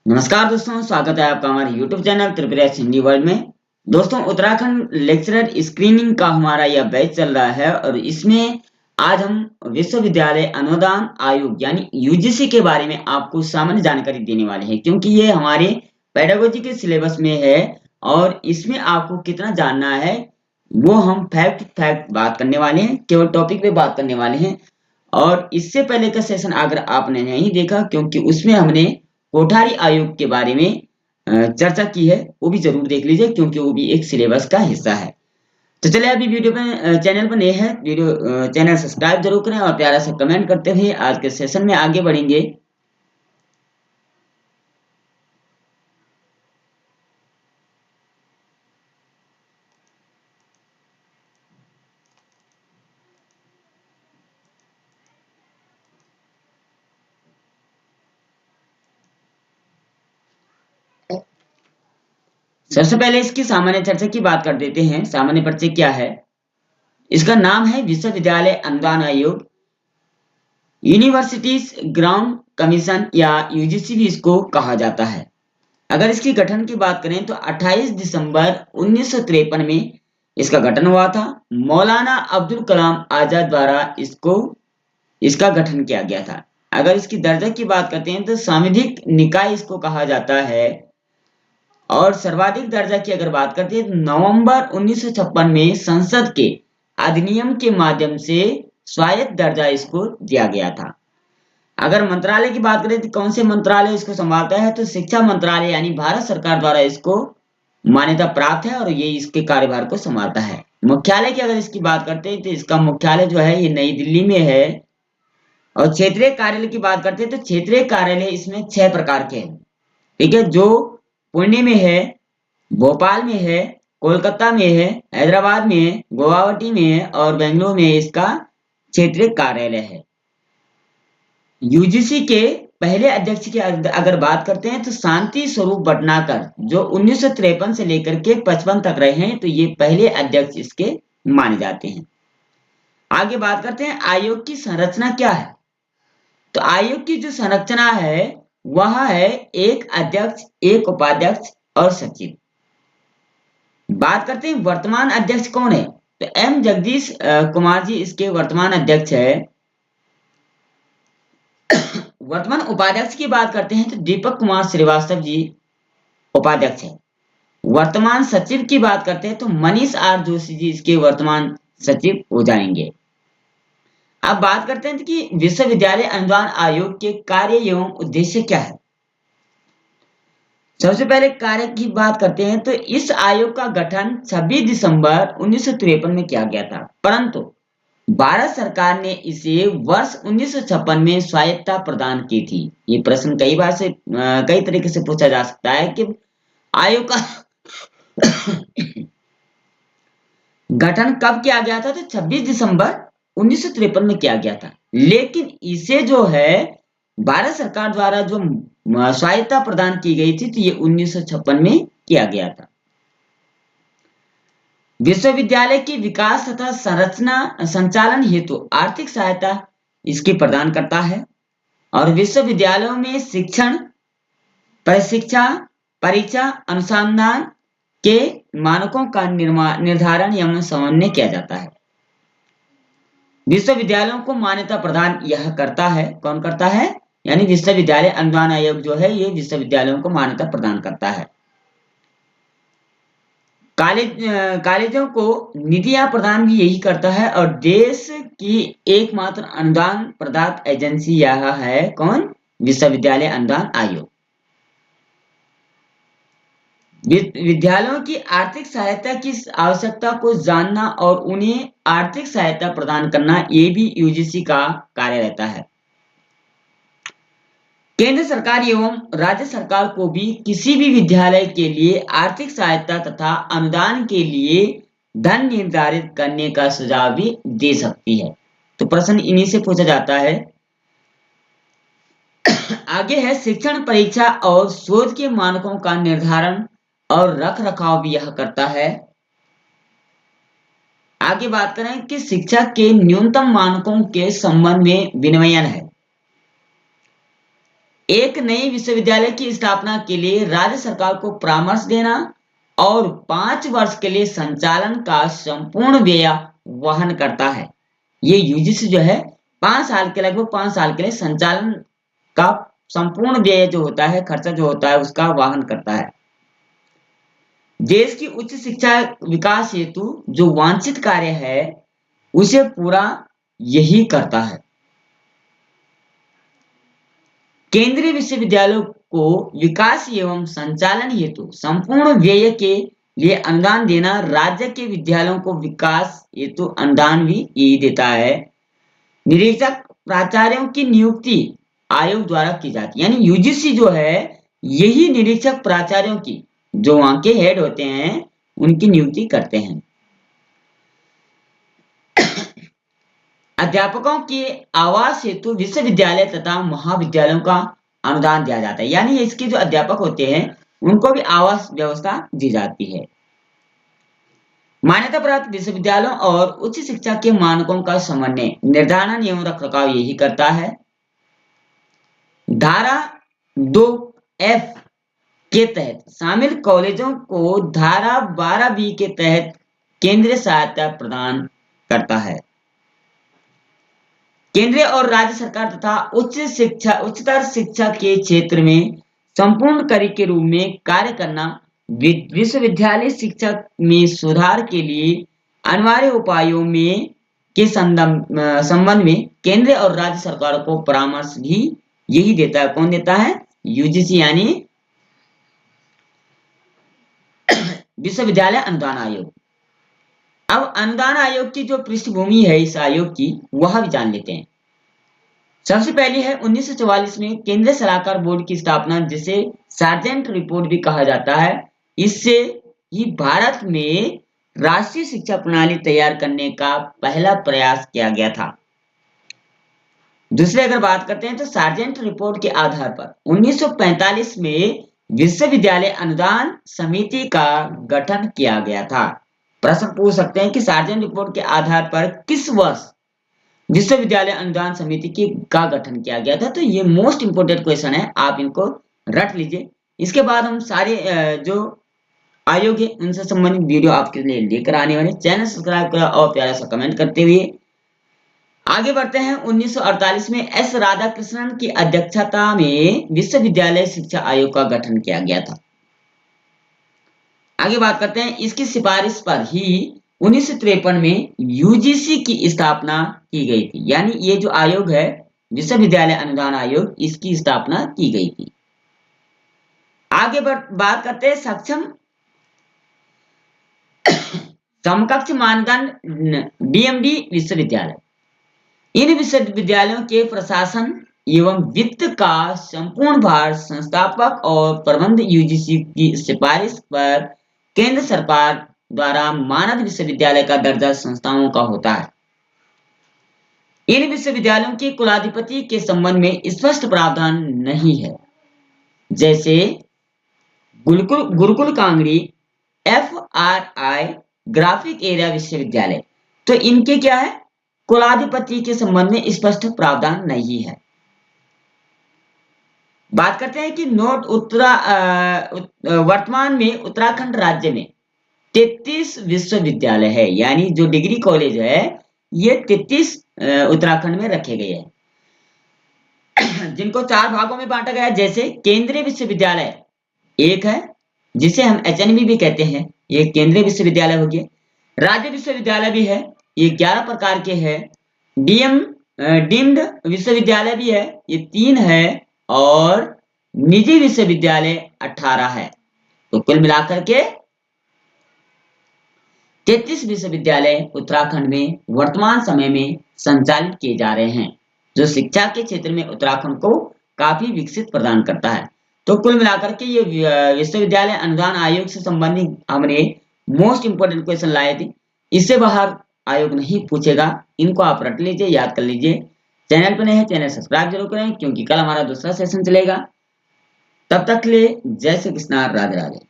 नमस्कार दोस्तों, स्वागत है आपका हमारे YouTube channel Tripura Hindi world में। दोस्तों, उत्तराखंड लेक्चरर स्क्रीनिंग का हमारा यह बैच चल रहा है और इसमें आज हम विश्वविद्यालय अनुदान आयोग यानी यूजीसी के बारे में आपको सामान्य जानकारी देने वाले हैं, क्योंकि ये हमारे पेडागोजी के सिलेबस में है और इसमें आपको कितना जानना है वो हम फैक्ट बात करने वाले हैं, केवल टॉपिक पे बात करने वाले हैं। और इससे पहले का सेशन अगर आपने नहीं देखा, क्योंकि उसमें हमने कोठारी आयोग के बारे में चर्चा की है, वो भी जरूर देख लीजिए क्योंकि वो भी एक सिलेबस का हिस्सा है। तो चलिए, अभी वीडियो पे चैनल पर नए हैं, चैनल सब्सक्राइब जरूर करें और प्यारा सा कमेंट करते हुए आज के सेशन में आगे बढ़ेंगे। सबसे पहले इसकी सामान्य चर्चा की बात कर देते हैं। सामान्य परिचय क्या है? इसका नाम है विश्वविद्यालय अनुदान आयोग, यूनिवर्सिटीज ग्राउंड कमीशन या यूजीसी भी इसको कहा जाता है। अगर इसकी गठन की बात करें तो 28 दिसंबर 1953 में इसका गठन हुआ था। मौलाना अब्दुल कलाम आजाद द्वारा इसका गठन किया गया था। अगर इसकी दर्जा की बात करते हैं तो सांविधिक निकाय इसको कहा जाता है। और सर्वाधिक दर्जा की अगर बात करते हैं तो नवंबर 1956 में संसद के अधिनियम के माध्यम से स्वायत्त दर्जा इसको दिया गया था। अगर मंत्रालय की बात करें तो कौन से मंत्रालय इसको संभालता है, तो शिक्षा मंत्रालय यानी भारत सरकार द्वारा इसको मान्यता प्राप्त है और ये इसके कार्यभार को संभालता है। मुख्यालय की अगर इसकी बात करते हैं तो इसका मुख्यालय जो है ये नई दिल्ली में है। और क्षेत्रीय कार्यालय की बात करते हैं तो क्षेत्रीय कार्यालय इसमें 6 प्रकार के हैं। ठीक है, जो पुणे में है, भोपाल में है, कोलकाता में है, हैदराबाद में है, गुवाहाटी में है और बेंगलुरु में इसका क्षेत्रीय कार्यालय है। यूजीसी के पहले अध्यक्ष की अगर बात करते हैं तो शांति स्वरूप भटनागर, जो 1953 से लेकर के 55 तक रहे हैं, तो ये पहले अध्यक्ष इसके माने जाते हैं। आगे बात करते हैं आयोग की संरचना क्या है। तो आयोग की जो संरचना है वह है एक अध्यक्ष, एक उपाध्यक्ष और सचिव। बात करते हैं वर्तमान अध्यक्ष कौन है, तो एम जगदीश कुमार जी इसके वर्तमान अध्यक्ष है। वर्तमान उपाध्यक्ष की बात करते हैं तो दीपक कुमार श्रीवास्तव जी उपाध्यक्ष है। वर्तमान सचिव की बात करते हैं तो मनीष आर जोशी जी इसके वर्तमान सचिव हो जाएंगे। अब बात करते हैं कि विश्वविद्यालय अनुदान आयोग के कार्य एवं उद्देश्य क्या है। सबसे पहले कार्य की बात करते हैं तो इस आयोग का गठन 26 दिसंबर 1953 में किया गया था, परंतु भारत सरकार ने इसे वर्ष 1956 में स्वायत्तता प्रदान की थी। ये प्रश्न कई तरीके से पूछा जा सकता है कि आयोग का गठन कब किया गया था, तो 26 दिसंबर 1953 में किया गया था, लेकिन इसे जो है भारत सरकार द्वारा जो स्वायत्तता प्रदान की गई थी तो ये 1956 में किया गया था। विश्वविद्यालय के विकास तथा संरचना संचालन हेतु आर्थिक सहायता इसकी प्रदान करता है और विश्वविद्यालयों में शिक्षण, प्रशिक्षण, परीक्षा, अनुसंधान के मानकों का निर्धारण एवं समन्वय किया जाता है। विश्वविद्यालयों को मान्यता प्रदान यह करता है, कौन करता है, यानी विश्वविद्यालय अनुदान आयोग जो है ये विश्वविद्यालयों को मान्यता प्रदान करता है। कॉलेजों को निधियां प्रदान भी यही करता है और देश की एकमात्र अनुदान प्रदात एजेंसी यह है, कौन, विश्वविद्यालय अनुदान आयोग। विद्यालयों की आर्थिक सहायता की आवश्यकता को जानना और उन्हें आर्थिक सहायता प्रदान करना ये भी यूजीसी का कार्य रहता है। केंद्र सरकार एवं राज्य सरकार को भी किसी भी विद्यालय के लिए आर्थिक सहायता तथा अनुदान के लिए धन निर्धारित करने का सुझाव भी दे सकती है। तो प्रश्न इन्हीं से पूछा जाता है। आगे है शिक्षण, परीक्षा और शोध के मानकों का निर्धारण और रख रखाव भी यह करता है। आगे बात करें कि शिक्षा के न्यूनतम मानकों के संबंध में विनियमन है। एक नई विश्वविद्यालय की स्थापना के लिए राज्य सरकार को परामर्श देना और 5 वर्ष के लिए संचालन का संपूर्ण व्यय वहन करता है। ये यूजीसी जो है 5 साल के लगभग 5 साल के लिए संचालन का संपूर्ण व्यय जो होता है, खर्चा जो होता है, उसका वहन करता है। देश की उच्च शिक्षा विकास हेतु जो वांछित कार्य है उसे पूरा यही करता है। केंद्रीय विश्वविद्यालयों को विकास एवं संचालन हेतु संपूर्ण व्यय के लिए अनुदान देना, राज्य के विद्यालयों को विकास हेतु अनुदान भी यही देता है। निरीक्षक प्राचार्यों की नियुक्ति आयोग द्वारा की जाती है, यानी यूजीसी जो है यही निरीक्षक प्राचार्यों की, जो वहां के हेड होते हैं, उनकी नियुक्ति करते हैं। अध्यापकों के आवास हेतु विश्वविद्यालय तथा महाविद्यालयों का अनुदान दिया जाता है, यानी इसके जो अध्यापक होते हैं उनको भी आवास व्यवस्था दी जाती है। मान्यता प्राप्त विश्वविद्यालयों और उच्च शिक्षा के मानकों का समन्वय, निर्धारण एवं रखरखाव यही करता है। धारा 2F के तहत शामिल कॉलेजों को धारा 12B के तहत केंद्रीय सहायता प्रदान करता है। केंद्रीय और राज्य सरकार तथा उच्चतर शिक्षा के क्षेत्र में संपूर्ण कड़ी के रूप में कार्य करना, विश्वविद्यालय शिक्षा में सुधार के लिए अनिवार्य उपायों में के संबंध में केंद्र और राज्य सरकारों को परामर्श भी यही देता है। कौन देता है? यूजीसी, यानी विश्वविद्यालय अनुदान आयोग। अब अनुदान आयोग की जो पृष्ठभूमि है इस आयोग की, वह भी जान लेते हैं। सबसे पहले है 1944 में केंद्रीय सलाहकार बोर्ड की स्थापना, जिसे सार्जेंट रिपोर्ट भी कहा जाता है। इससे ही भारत में राष्ट्रीय शिक्षा प्रणाली तैयार करने का पहला प्रयास किया गया था। दूसरे अगर बात करते हैं तो सार्जेंट रिपोर्ट के आधार पर 1945 में विश्वविद्यालय अनुदान समिति का गठन किया गया था। प्रश्न पूछ सकते हैं कि सार्जेंट रिपोर्ट के आधार पर किस वर्ष विश्वविद्यालय अनुदान समिति का गठन किया गया था? तो ये मोस्ट इंपोर्टेंट क्वेश्चन है, आप इनको रट लीजिए। इसके बाद हम सारे जो आयोग है उनसे संबंधित वीडियो आपके लिए लेकर आने वाले। चैनल सब्सक्राइब करें और प्यारा सा कमेंट करते हुए आगे बढ़ते हैं। 1948 में एस राधाकृष्णन की अध्यक्षता में विश्वविद्यालय शिक्षा आयोग का गठन किया गया था। आगे बात करते हैं, इसकी सिफारिश पर ही 1953 में यूजीसी की स्थापना की गई थी, यानी ये जो आयोग है विश्वविद्यालय अनुदान आयोग, इसकी स्थापना की गई थी। आगे बात करते हैं सक्षम समकक्ष मानदंड डीएमडी विश्वविद्यालय। इन विश्वविद्यालयों के प्रशासन एवं वित्त का संपूर्ण भार संस्थापक और प्रबंध यूजीसी की सिफारिश पर केंद्र सरकार द्वारा मानद विश्वविद्यालय का दर्जा संस्थाओं का होता है। इन विश्वविद्यालयों के कुलाधिपति के संबंध में स्पष्ट प्रावधान नहीं है, जैसे Gurukul Kangri, FRI graphic area विश्वविद्यालय। तो इनके क्या है, कुलाधिपति के संबंध में स्पष्ट प्रावधान नहीं है। बात करते हैं कि वर्तमान में उत्तराखंड राज्य में 33 विश्वविद्यालय है, यानी जो डिग्री कॉलेज है ये 33 उत्तराखंड में रखे गए हैं, जिनको 4 भागों में बांटा गया है। जैसे केंद्रीय विश्वविद्यालय एक है, जिसे हम HNV भी कहते हैं, ये केंद्रीय विश्वविद्यालय हो गया। राज्य विश्वविद्यालय भी है, ये 11 प्रकार के हैं। डीम्ड विश्वविद्यालय भी है, ये 3 है, और निजी विश्वविद्यालय 18 है। तो कुल मिलाकर के 33 विश्वविद्यालय उत्तराखंड में वर्तमान समय में संचालित किए जा रहे हैं, जो शिक्षा के क्षेत्र में उत्तराखंड को काफी विकसित प्रदान करता है। तो कुल मिलाकर के ये विश्वविद्यालय अनुदान आयोग से संबंधित हमने मोस्ट इंपोर्टेंट क्वेश्चन लाए थे। इससे बाहर आयोग नहीं पूछेगा, इनको आप रट लीजिए, याद कर लीजिए। चैनल पर नए हैं, चैनल सब्सक्राइब जरूर करें, क्योंकि कल हमारा दूसरा सेशन चलेगा। तब तक के लिए जय श्री कृष्णा, राधे राधे।